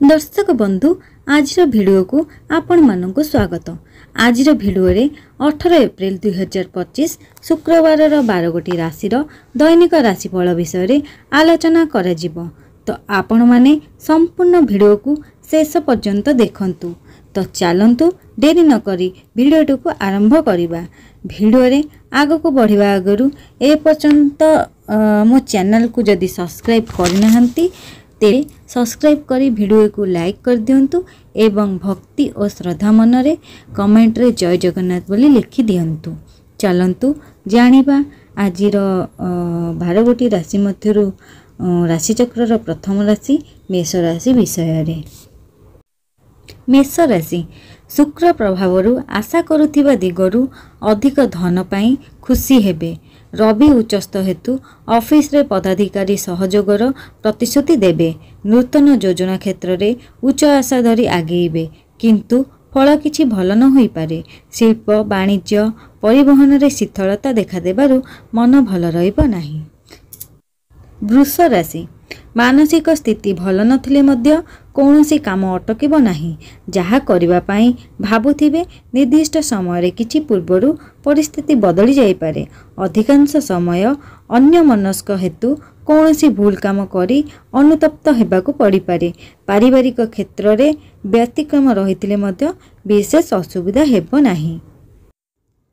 दर्शक बंधु आज भिडियो को आपण मानक स्वागत। आज भिडियो 18 एप्रिल 2025 शुक्रवार 12 गोटी राशि दैनिक राशिफल विषय आलोचना करा जिवो। तो आपण माने संपूर्ण भिडियो को शेष पर्यंत देखंतु। तो चलंतु देरी न करी भिडियो को आरंभ करिबा। भिडियो आग को बढ़िबा आगरु ए पर्यंत मो चैनल को जदि सब्सक्राइब करनाहंती तेरे सब्सक्राइब करी वीडियो को लाइक कर दियंतु एवं भक्ति और श्रद्धा मनरे कमेंट रे जय जगन्नाथ बोली लिखि दियंतु। चलंतु जानिबा आजिर 12 गोटी राशि मध्यरु राशि चक्र प्रथम राशि मेष राशि विषय रे। मेष राशि शुक्र प्रभावरु आशा करुथिबा दिगरु अधिक धन पाई खुशी हेबे। रवि उच्चस्थ हेतु ऑफिस रे पदाधिकारी सहयोगर प्रतिश्रुति देबे। नूतन योजना क्षेत्र रे उच्च आशा धरी आगेइबे किंतु फल किछि भल न होई पारे। शिल्प वाणिज्य परिवहन रे शिथिलता देखा देबारु मन भल रहिबो नाही। वृष राशि मानसिक स्थिति भल नथिले मध्य कौनसी काम अटकिब नाही। जहा करिबा पाई भाबुथिबे निर्दिष्ट समय रे किछि पूर्वरु परिस्थिति बदली जाई पारे। अधिकांश समय अन्य मनस्क हेतु कौनसी भूल काम करी अनुतप्त हेबाकू पड़ी पारे। पारिवारिक क्षेत्र रे व्यतिक्रम रहिथिले मध्य विशेष असुविधा हेबो नाही।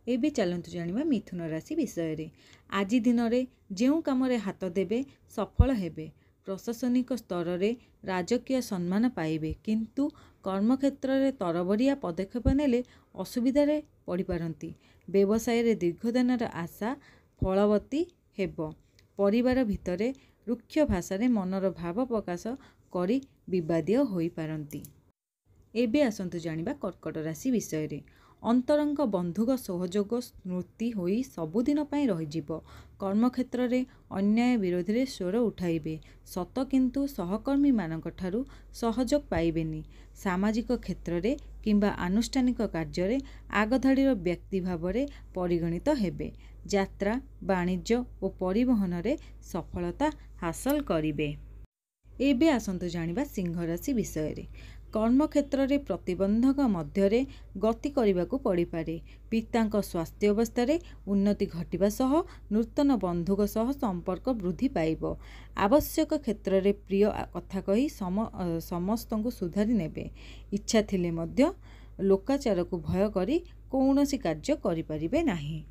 एबे चलंतु जानिबा मिथुन राशि विषय रे। आज दिन रे जेउ काम रे हाथ देबे सफल हेबे। प्रशासनिक स्तर रे राजकीय सम्मान पाइबे किंतु कर्मक्षेत्र रे तरबरिया पदक्षेप नेले असुविधा रे पड़ी पारंती। व्यवसाय रे दीर्घदिनर आशा फलवती हेबो। परिवार भितरे रुक्ष भाषा रे मनर भाव प्रकाश करी विवादीय होई पारंती। एबे आसंतु जानिबा कर्कट राशि विषय रे। अंतरंग बंधुक सहयोग स्मृति होई सबुदिन पाई रहिजिवो। कर्मक्षेत्र रे अन्याय विरोधी रे स्वर उठाइबे। सत किंतु सहकर्मी मानक ठारू सहयोग पाइबेनी। सामाजिक क्षेत्र रे किंबा आनुष्ठानिक कार्य रे आगधाड़ीर व्यक्ति भाव रे परिगणित हेबे। यात्रा वाणिज्य और परिवहन रे सफलता हासिल करिबे। एबे आसंतु जानिबा सिंह राशि विषय रे। कर्मक्षेत्र रे प्रतिबंधक मध्य गति करने पड़ी पारे। पितांक स्वास्थ्य अवस्था रे उन्नति घटिबा सह नूतन बंधुक सह संपर्क वृद्धि पाइबो। आवश्यक क्षेत्र रे प्रिय कथा कही समस्त को सुधारी नेबे। इच्छा थिले मध्य लोकाचार को भय करी कौनसी कार्य करि परिबे नाही।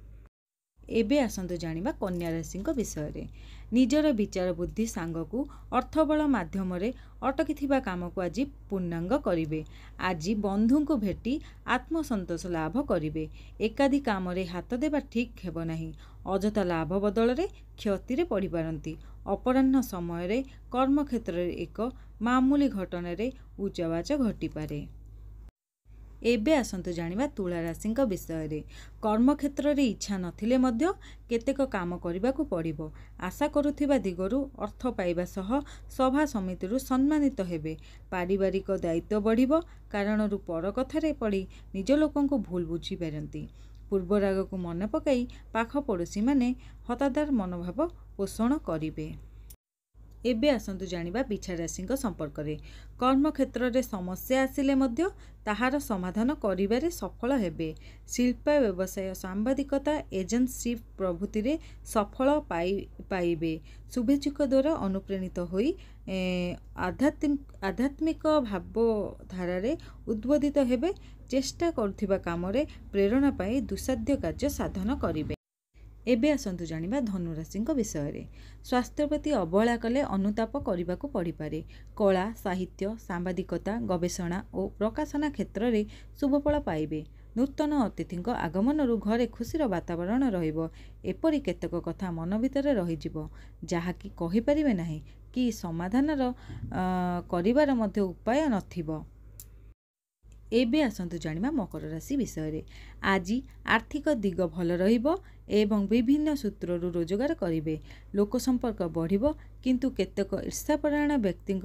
एबे आसंतु जानिबा कन्या राशि विषय रे। निजर विचार बुद्धि सांग को अर्थबल माध्यम रे अटकी काम को आज पूर्णांग करिवे। आज बंधु को भेटी आत्मसंतोष लाभ करिवे। एकाधी काम रे हाथ देबा ठीक हेबो नाही। अजथा लाभ बदल रे क्षति रे पड़ी पारंती। अपराह्न समय रे कर्मक्षेत्र रे एक मामूली घटना रे उच्चवाच घटी पारे। एबे आसंतु जानिबा तुला राशि विषय रे। कर्मक्षेत्र रे इच्छा नथिले मध्य केतेक काम करिबाकू पड़िबो। आशा करुथिबा दिगरु अर्थ पाइबा सह सभा समिति रु सम्मानित हेबे। पारिवारिक दायित्व बढ़िबो। कारणरू पर कथारे पड़ी निज लोकंको भूल बुझी पारंती। पूर्व राग को मन पकाई पाख पड़ोशी माने हतादार मनोभाव पोषण करिवे। एबे आसंतु जानिबा बिछा राशि संपर्क रे। कर्मक्षेत्र रे समस्या आसिले मध्य ताहार समाधान करिबारे सफल हेबे। शिल्प व्यवसाय सांबादिकता एजेंटशिप प्रभृति रे सफल पाइबे। शुभेच्छुक द्वारा अनुप्राणित होई आध्यात्मिक भावधारा रे उद्बोधित हेबे। चेष्टा करुथिबा काम रे प्रेरणा पाई दुसाध्य कार्य साधन करिवे। एबे आसंतु जानिबा धनु राशि विषय रे। स्वास्थ्य प्रति अवहेला कले अनुताप करिबाकू पड़ी पारे। कला साहित्य सांबादिकता गवेषणा और प्रकाशना क्षेत्र रे शुभफल पाइबे। नूतन अतिथि आगमन घरे खुशीर वातावरण रहिबो। एपरि केतक कथा मन भितर रहिजिवो जहाँकि कहि परिबे नाही कि समाधान करिवार मध्य उपाय नथिबो। एबे आसंतु जानिबा मकर राशि विषय रे। आज आर्थिक दिग भल रहिबो एवं विभिन्न सूत्ररु रोजगार करिवे। लोक संपर्क बढ़िबो किंतु केतक ईर्ष्यापरायण व्यक्ति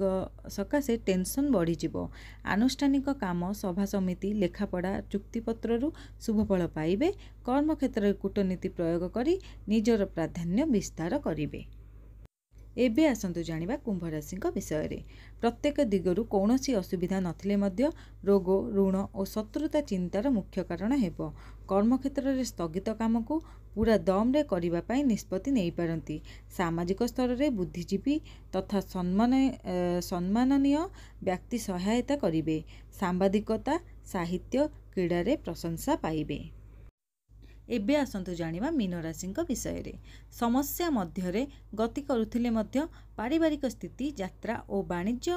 सकाशे टेंशन बढ़ीजिवो। आनुष्ठानिक काम सभा समिति लेखापड़ा चुक्तिपत्ररु शुभफल पाइबे। कर्मक्षेत्र कूटनीति प्रयोग करी निजर प्राधान्य विस्तार करिवे। एबे आसंतु जानिबा कुंभ राशिଙ୍କ विषय प्रत्येक दिगरु कौनसी असुविधा नथिले मध्य रोग ऋण और शत्रुता चिंतार मुख्य कारण हेबो। कर्मक्षेत्र में स्थगित काम को पूरा दम रे करिबा पई निष्पत्ति नहीं पारंती। सामाजिक स्तर रे बुद्धिजीवी तथा सम्माननीय व्यक्ति सहायता करिवे। सांबादिकता साहित्य क्रीड़ा रे प्रशंसा पाइबे। एबे आसंतु जानिबा मीन राशिଙ୍କ विषय समस्या मध्यरे गति करुथिले मध्य पारिवारिक स्थिति यात्रा और वाणिज्य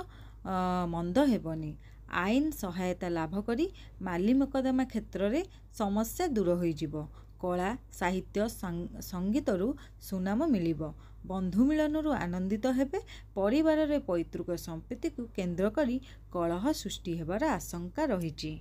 मंद हेबनी। आईन सहायता लाभ करी माली मोकदमा क्षेत्र रे समस्या दूर होइजिबो। कला साहित्य संगीतरु सुनाम मिलिबो। बंधु मिलनरु आनंदित हेबे। परिवार रे पैतृक संपत्ति को केंद्र करी कलह सृष्टि हेबार आशंका रहिछि।